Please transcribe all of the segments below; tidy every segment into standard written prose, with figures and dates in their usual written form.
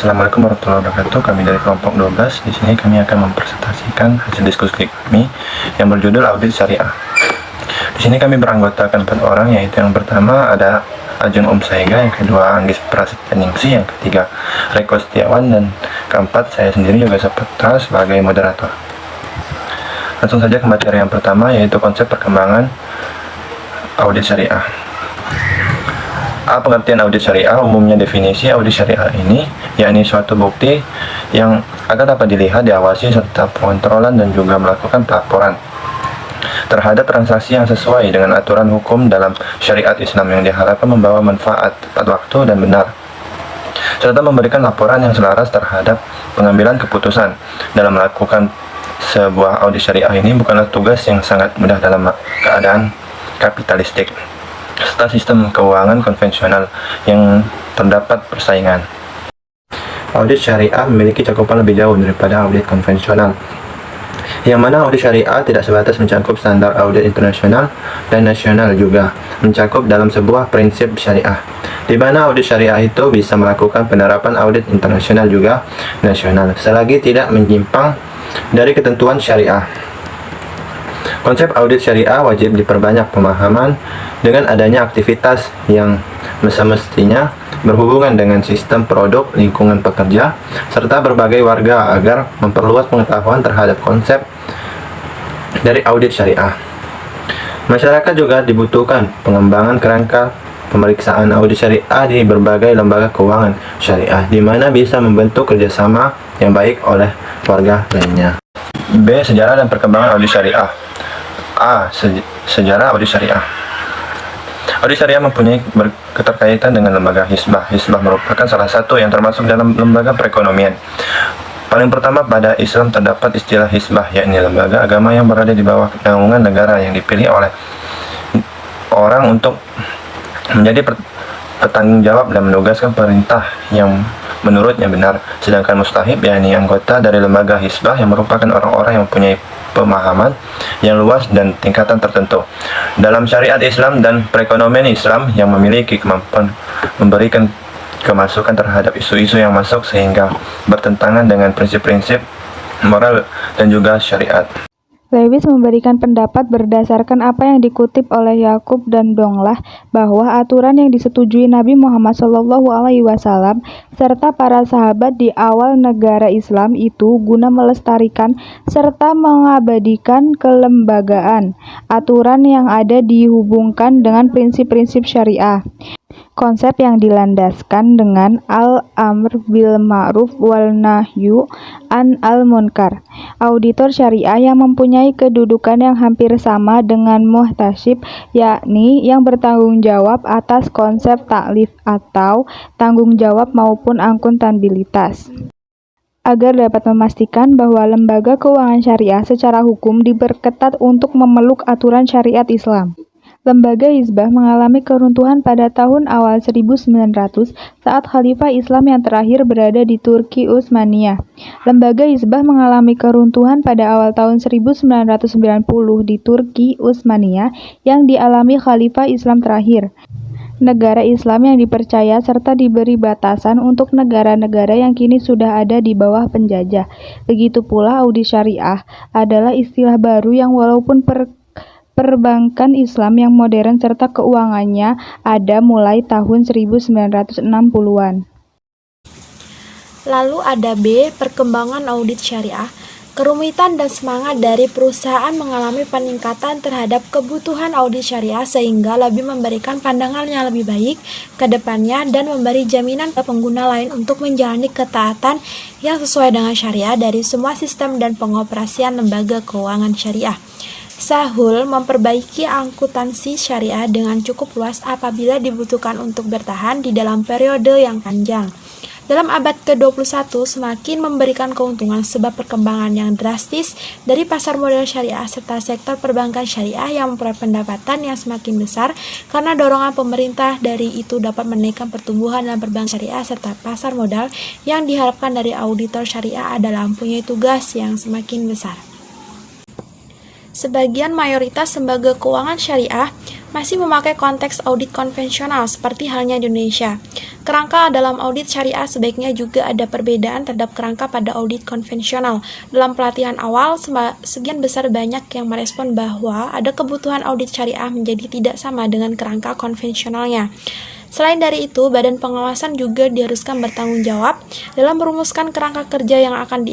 Assalamualaikum warahmatullahi wabarakatuh. Kami dari kelompok 12. Di sini kami akan mempresentasikan hasil diskusi kami yang berjudul Audit Syariah. Di sini kami beranggotakan 4 orang, yaitu yang pertama ada Ajeng Saiga, yang kedua Anggis Prasetyaningsih, yang ketiga Reko Setiawan, dan keempat saya sendiri juga Saputra sebagai moderator. Langsung saja ke materi yang pertama, yaitu konsep perkembangan audit syariah. Pengertian audit syariah. Umumnya definisi audit syariah ini yakni suatu bukti yang akan dapat dilihat, diawasi, serta pengontrolan dan juga melakukan pelaporan terhadap transaksi yang sesuai dengan aturan hukum dalam syariat Islam yang diharapkan membawa manfaat tepat waktu dan benar, serta memberikan laporan yang selaras terhadap pengambilan keputusan. Dalam melakukan sebuah audit syariah ini bukanlah tugas yang sangat mudah dalam keadaan kapitalistik serta sistem keuangan konvensional yang terdapat persaingan. Audit syariah memiliki cakupan lebih jauh daripada audit konvensional, yang mana audit syariah tidak sebatas mencakup standar audit internasional dan nasional, juga mencakup dalam sebuah prinsip syariah, di mana audit syariah itu bisa melakukan penerapan audit internasional juga nasional, selagi tidak menyimpang dari ketentuan syariah. Konsep audit syariah wajib diperbanyak pemahaman dengan adanya aktivitas yang semestinya berhubungan dengan sistem produk, lingkungan pekerja, serta berbagai warga agar memperluas pengetahuan terhadap konsep dari audit syariah. Masyarakat juga dibutuhkan pengembangan kerangka pemeriksaan audit syariah di berbagai lembaga keuangan syariah, di mana bisa membentuk kerjasama yang baik oleh warga lainnya. B. Sejarah dan perkembangan audit syariah. Sejarah audit syariah. Audit syariah mempunyai keterkaitan dengan lembaga Hizbah. Hizbah merupakan salah satu yang termasuk dalam lembaga perekonomian. Paling pertama pada Islam terdapat istilah Hizbah, yakni lembaga agama yang berada di bawah naungan negara yang dipilih oleh orang untuk menjadi petanggung jawab dan menugaskan perintah yang menurutnya benar. Sedangkan mustahib, yakni anggota dari lembaga Hizbah yang merupakan orang-orang yang mempunyai pemahaman yang luas dan tingkatan tertentu dalam syariat Islam dan perekonomian Islam, yang memiliki kemampuan memberikan kemasukan terhadap isu-isu yang masuk sehingga bertentangan dengan prinsip-prinsip moral dan juga syariat. Lewis memberikan pendapat berdasarkan apa yang dikutip oleh Yakub dan Donglah, bahwa aturan yang disetujui Nabi Muhammad SAW serta para sahabat di awal negara Islam itu guna melestarikan serta mengabadikan kelembagaan. Aturan yang ada dihubungkan dengan prinsip-prinsip syariah. Konsep yang dilandaskan dengan al-amr bil ma'ruf wal nahyu an al-munkar. Auditor syariah yang mempunyai kedudukan yang hampir sama dengan muhtasib, yakni yang bertanggung jawab atas konsep taklif atau tanggung jawab maupun akuntabilitas, agar dapat memastikan bahwa lembaga keuangan syariah secara hukum diperketat untuk memeluk aturan syariat Islam. Lembaga Hizbah mengalami keruntuhan pada tahun awal 1900 saat Khalifah Islam yang terakhir berada di Turki Utsmaniyah. Lembaga Hizbah mengalami keruntuhan pada awal tahun 1990 di Turki Utsmaniyah yang dialami Khalifah Islam terakhir. Negara Islam yang dipercaya serta diberi batasan untuk negara-negara yang kini sudah ada di bawah penjajah. Begitu pula audit syariah adalah istilah baru yang walaupun perbankan Islam yang modern serta keuangannya ada mulai tahun 1960-an. Lalu ada B, perkembangan audit syariah. Kerumitan dan semangat dari perusahaan mengalami peningkatan terhadap kebutuhan audit syariah sehingga lebih memberikan pandangan yang lebih baik ke depannya dan memberi jaminan ke pengguna lain untuk menjalani ketaatan yang sesuai dengan syariah dari semua sistem dan pengoperasian lembaga keuangan syariah. Sahul memperbaiki akuntansi syariah dengan cukup luas apabila dibutuhkan untuk bertahan di dalam periode yang panjang. Dalam abad ke-21 semakin memberikan keuntungan sebab perkembangan yang drastis dari pasar modal syariah serta sektor perbankan syariah yang memperoleh pendapatan yang semakin besar karena dorongan pemerintah. Dari itu dapat menaikkan pertumbuhan dalam perbankan syariah serta pasar modal yang diharapkan dari auditor syariah adalah mempunyai tugas yang semakin besar. Sebagian mayoritas lembaga keuangan syariah masih memakai konteks audit konvensional seperti halnya di Indonesia. Kerangka dalam audit syariah sebaiknya juga ada perbedaan terhadap kerangka pada audit konvensional. Dalam pelatihan awal, sebagian besar banyak yang merespon bahwa ada kebutuhan audit syariah menjadi tidak sama dengan kerangka konvensionalnya. Selain dari itu, badan pengawasan juga diharuskan bertanggung jawab dalam merumuskan kerangka kerja yang akan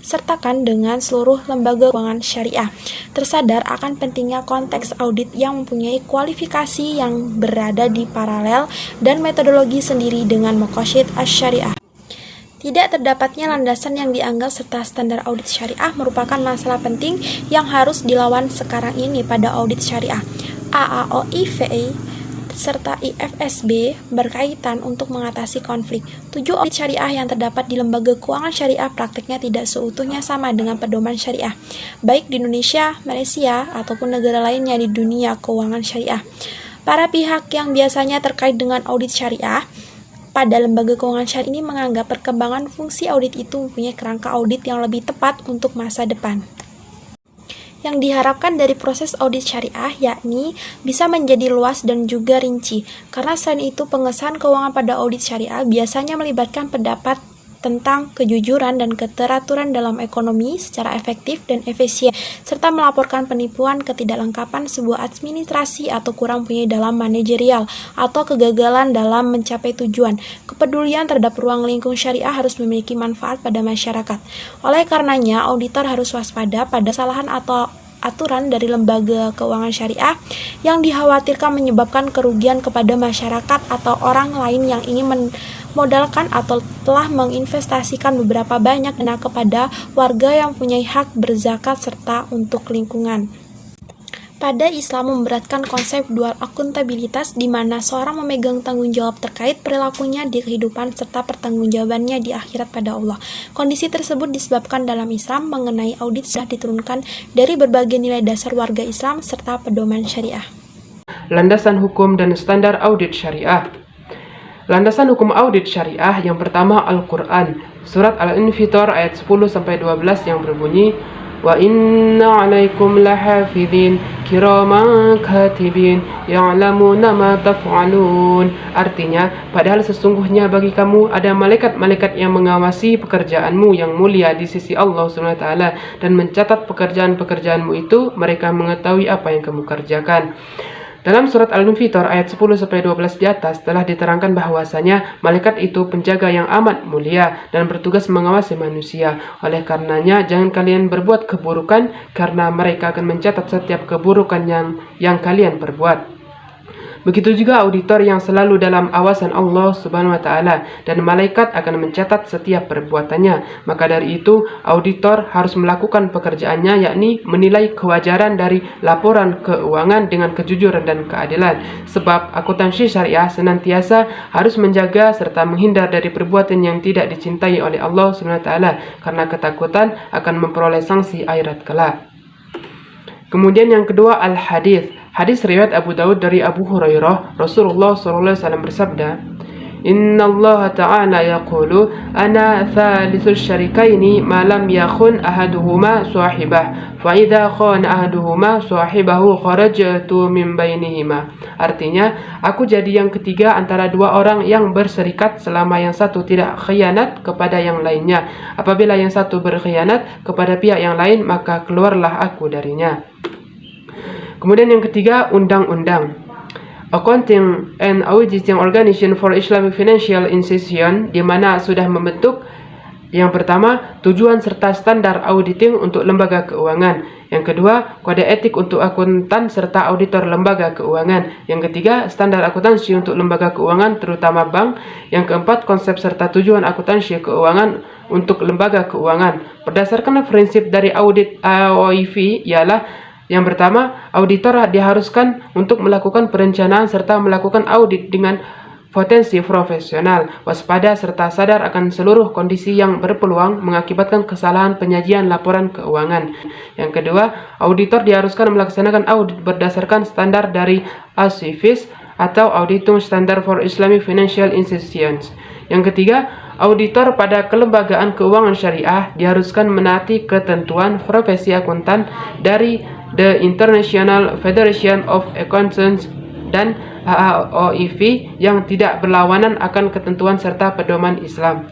sertakan dengan seluruh lembaga keuangan syariah, tersadar akan pentingnya konteks audit yang mempunyai kualifikasi yang berada di paralel dan metodologi sendiri dengan Maqasid asy-Syariah. Tidak terdapatnya landasan yang dianggap serta standar audit syariah merupakan masalah penting yang harus dilawan sekarang ini pada audit syariah. AAOIVA serta IFSB berkaitan untuk mengatasi konflik. 7 audit syariah yang terdapat di lembaga keuangan syariah praktiknya tidak seutuhnya sama dengan pedoman syariah, baik di Indonesia, Malaysia, ataupun negara lainnya di dunia keuangan syariah. Para pihak yang biasanya terkait dengan audit syariah pada lembaga keuangan syariah ini menganggap perkembangan fungsi audit itu mempunyai kerangka audit yang lebih tepat untuk masa depan. Yang diharapkan dari proses audit syariah yakni bisa menjadi luas dan juga rinci, karena selain itu pengesahan keuangan pada audit syariah biasanya melibatkan pendapat tentang kejujuran dan keteraturan dalam ekonomi secara efektif dan efisien, serta melaporkan penipuan, ketidaklengkapan sebuah administrasi atau kurang punya dalam manajerial, atau kegagalan dalam mencapai tujuan. Kepedulian terhadap ruang lingkung syariah harus memiliki manfaat pada masyarakat. Oleh karenanya, auditor harus waspada pada kesalahan atau aturan dari lembaga keuangan syariah yang dikhawatirkan menyebabkan kerugian kepada masyarakat atau orang lain yang ingin memodalkan atau telah menginvestasikan beberapa banyak dana kepada warga yang mempunyai hak berzakat serta untuk lingkungan. Pada Islam memberatkan konsep dual akuntabilitas di mana seorang memegang tanggung jawab terkait perilakunya di kehidupan serta pertanggungjawabannya di akhirat pada Allah. Kondisi tersebut disebabkan dalam Islam mengenai audit sudah diturunkan dari berbagai nilai dasar warga Islam serta pedoman syariah. Landasan hukum dan standar audit syariah. Landasan hukum audit syariah yang pertama Al-Quran, surat Al-Infitor ayat 10-12 yang berbunyi, wa inna alaikum lahafidhin kiraman katibin ya'lamuna ma taf'alun. Artinya, padahal sesungguhnya bagi kamu ada malaikat-malaikat yang mengawasi pekerjaanmu yang mulia di sisi Allah SWT dan mencatat pekerjaan-pekerjaanmu itu, mereka mengetahui apa yang kamu kerjakan. Dalam surat Al-Infitor ayat 10-12 di atas telah diterangkan bahwasanya malaikat itu penjaga yang amat mulia dan bertugas mengawasi manusia. Oleh karenanya jangan kalian berbuat keburukan karena mereka akan mencatat setiap keburukan yang kalian perbuat. Begitu juga auditor yang selalu dalam awasan Allah Subhanahu wa taala dan malaikat akan mencatat setiap perbuatannya. Maka dari itu, auditor harus melakukan pekerjaannya yakni menilai kewajaran dari laporan keuangan dengan kejujuran dan keadilan. Sebab akuntansi syariah senantiasa harus menjaga serta menghindar dari perbuatan yang tidak dicintai oleh Allah Subhanahu wa taala karena ketakutan akan memperoleh sanksi akhirat kelak. Kemudian yang kedua al-hadis. Hadis riwayat Abu Daud dari Abu Hurairah, Rasulullah SAW bersabda, Inna Allah Ta'ala yaqulu, Ana thalithu syarikaini ma lam yakhun ahaduhuma suahibah, fa idha khana ahaduhuma suahibahu kharajtu min bainihima. Artinya, aku jadi yang ketiga antara dua orang yang berserikat selama yang satu tidak khianat kepada yang lainnya. Apabila yang satu berkhianat kepada pihak yang lain, maka keluarlah aku darinya. Kemudian yang ketiga, undang-undang. Accounting and Auditing Organization for Islamic Financial Institution, di mana sudah membentuk yang pertama, tujuan serta standar auditing untuk lembaga keuangan. Yang kedua, kode etik untuk akuntan serta auditor lembaga keuangan. Yang ketiga, standar akuntansi untuk lembaga keuangan terutama bank. Yang keempat, konsep serta tujuan akuntansi keuangan untuk lembaga keuangan. Berdasarkan prinsip dari audit AOIV ialah yang pertama, auditor diharuskan untuk melakukan perencanaan serta melakukan audit dengan potensi profesional, waspada serta sadar akan seluruh kondisi yang berpeluang mengakibatkan kesalahan penyajian laporan keuangan. Yang kedua, auditor diharuskan melaksanakan audit berdasarkan standar dari ASIFIS atau Auditing Standard for Islamic Financial Institutions. Yang ketiga, auditor pada kelembagaan keuangan syariah diharuskan menaati ketentuan profesi akuntan dari the International Federation of Accountants, dan AAOIV yang tidak berlawanan akan ketentuan serta pedoman Islam.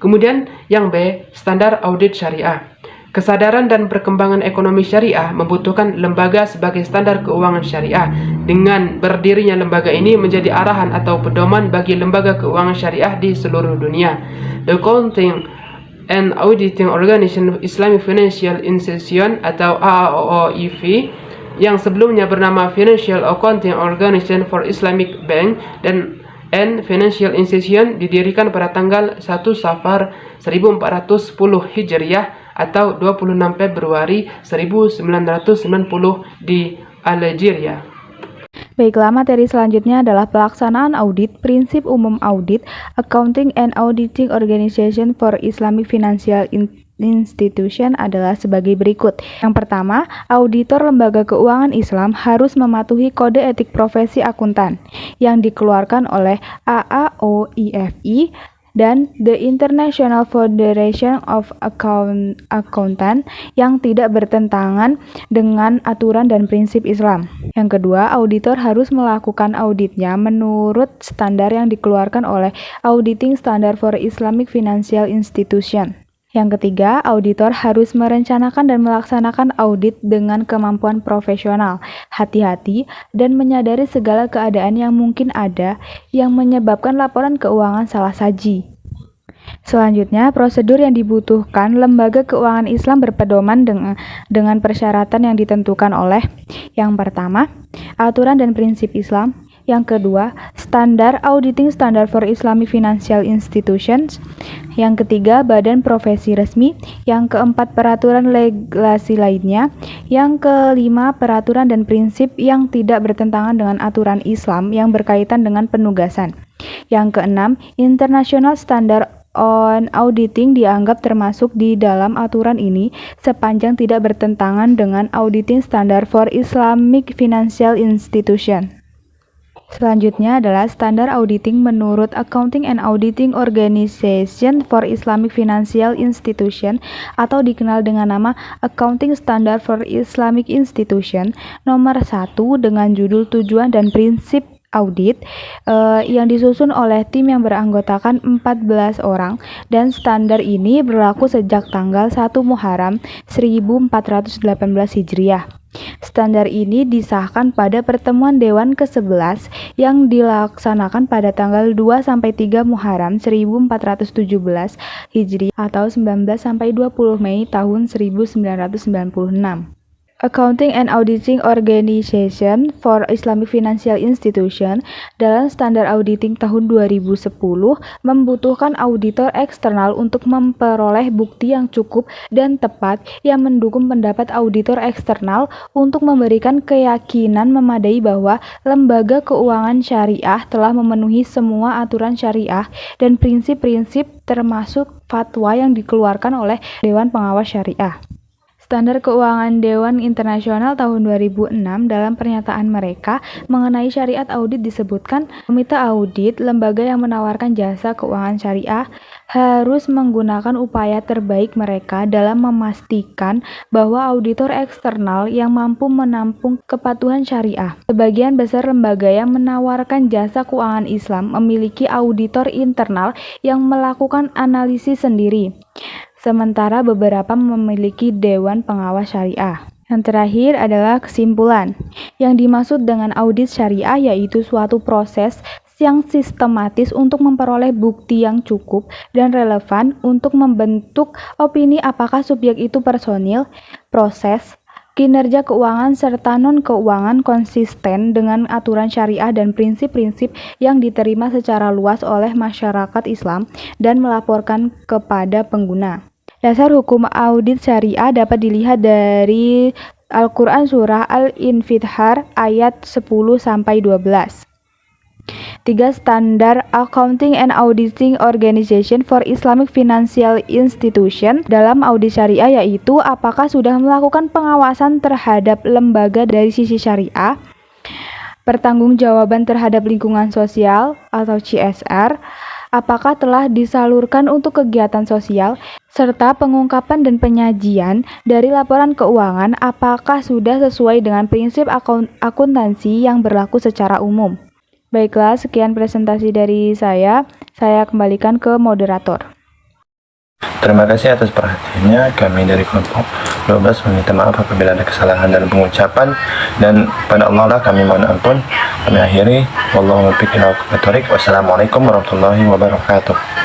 Kemudian yang B, standar audit syariah. Kesadaran dan perkembangan ekonomi syariah membutuhkan lembaga sebagai standar keuangan syariah. Dengan berdirinya lembaga ini menjadi arahan atau pedoman bagi lembaga keuangan syariah di seluruh dunia. The Accounting and Auditing Organization of Islamic Financial Institution atau AAOIV yang sebelumnya bernama Financial Accounting Organization for Islamic Bank and Financial Institution didirikan pada tanggal 1 Safar 1410 Hijriah atau 26 Februari 1990 di Algeria. Baiklah, materi selanjutnya adalah pelaksanaan audit, prinsip umum audit, Accounting and Auditing Organization for Islamic Financial Institution adalah sebagai berikut. Yang pertama, auditor lembaga keuangan Islam harus mematuhi kode etik profesi akuntan yang dikeluarkan oleh AAOIFI dan The International Federation of Accountants yang tidak bertentangan dengan aturan dan prinsip Islam. Yang kedua, auditor harus melakukan auditnya menurut standar yang dikeluarkan oleh Auditing Standard for Islamic Financial Institution. Yang ketiga, auditor harus merencanakan dan melaksanakan audit dengan kemampuan profesional, hati-hati, dan menyadari segala keadaan yang mungkin ada yang menyebabkan laporan keuangan salah saji. Selanjutnya, prosedur yang dibutuhkan lembaga keuangan Islam berpedoman dengan persyaratan yang ditentukan oleh yang pertama, aturan dan prinsip Islam. Yang kedua, standar Auditing Standard for Islamic Financial Institutions. Yang ketiga, badan profesi resmi. Yang keempat, peraturan regulasi lainnya. Yang kelima, peraturan dan prinsip yang tidak bertentangan dengan aturan Islam yang berkaitan dengan penugasan. Yang keenam, International Standard on Auditing dianggap termasuk di dalam aturan ini sepanjang tidak bertentangan dengan Auditing Standard for Islamic Financial Institution. Selanjutnya adalah standar auditing menurut Accounting and Auditing Organization for Islamic Financial Institution atau dikenal dengan nama Accounting Standard for Islamic Institution nomor 1 dengan judul tujuan dan prinsip audit yang disusun oleh tim yang beranggotakan 14 orang dan standar ini berlaku sejak tanggal 1 Muharram 1418 Hijriah. Standar ini disahkan pada pertemuan Dewan ke-11 yang dilaksanakan pada tanggal 2-3 Muharram 1417 Hijriah atau 19-20 Mei tahun 1996. Accounting and Auditing Organization for Islamic Financial Institution dalam standar auditing tahun 2010 membutuhkan auditor eksternal untuk memperoleh bukti yang cukup dan tepat yang mendukung pendapat auditor eksternal untuk memberikan keyakinan memadai bahwa lembaga keuangan syariah telah memenuhi semua aturan syariah dan prinsip-prinsip termasuk fatwa yang dikeluarkan oleh Dewan Pengawas Syariah. Standar Keuangan Dewan Internasional tahun 2006 dalam pernyataan mereka mengenai syariat audit disebutkan, komite audit, lembaga yang menawarkan jasa keuangan syariah, harus menggunakan upaya terbaik mereka dalam memastikan bahwa auditor eksternal yang mampu menampung kepatuhan syariah. Sebagian besar lembaga yang menawarkan jasa keuangan Islam memiliki auditor internal yang melakukan analisis sendiri. Sementara beberapa memiliki Dewan Pengawas Syariah. Yang terakhir adalah kesimpulan. Yang dimaksud dengan audit syariah yaitu suatu proses yang sistematis untuk memperoleh bukti yang cukup dan relevan untuk membentuk opini apakah subjek itu personil, proses, kinerja keuangan serta non-keuangan konsisten dengan aturan syariah dan prinsip-prinsip yang diterima secara luas oleh masyarakat Islam dan melaporkan kepada pengguna. Dasar hukum audit syariah dapat dilihat dari Al-Quran Surah Al-Infitar ayat 10-12. 3. Standar Accounting and Auditing Organization for Islamic Financial Institution dalam audit syariah yaitu apakah sudah melakukan pengawasan terhadap lembaga dari sisi syariah, pertanggungjawaban terhadap lingkungan sosial atau CSR, apakah telah disalurkan untuk kegiatan sosial, serta pengungkapan dan penyajian dari laporan keuangan apakah sudah sesuai dengan prinsip akuntansi yang berlaku secara umum. Baiklah, sekian presentasi dari saya kembalikan ke moderator. Terima kasih atas perhatiannya. Kami dari kelompok 12 meminta maaf apabila ada kesalahan dalam pengucapan, dan pada Allah lah kami mohon ampun. Kami akhiri. Wallahu muwaffiq ila aqwamit thoriq. Wassalamualaikum warahmatullahi wabarakatuh.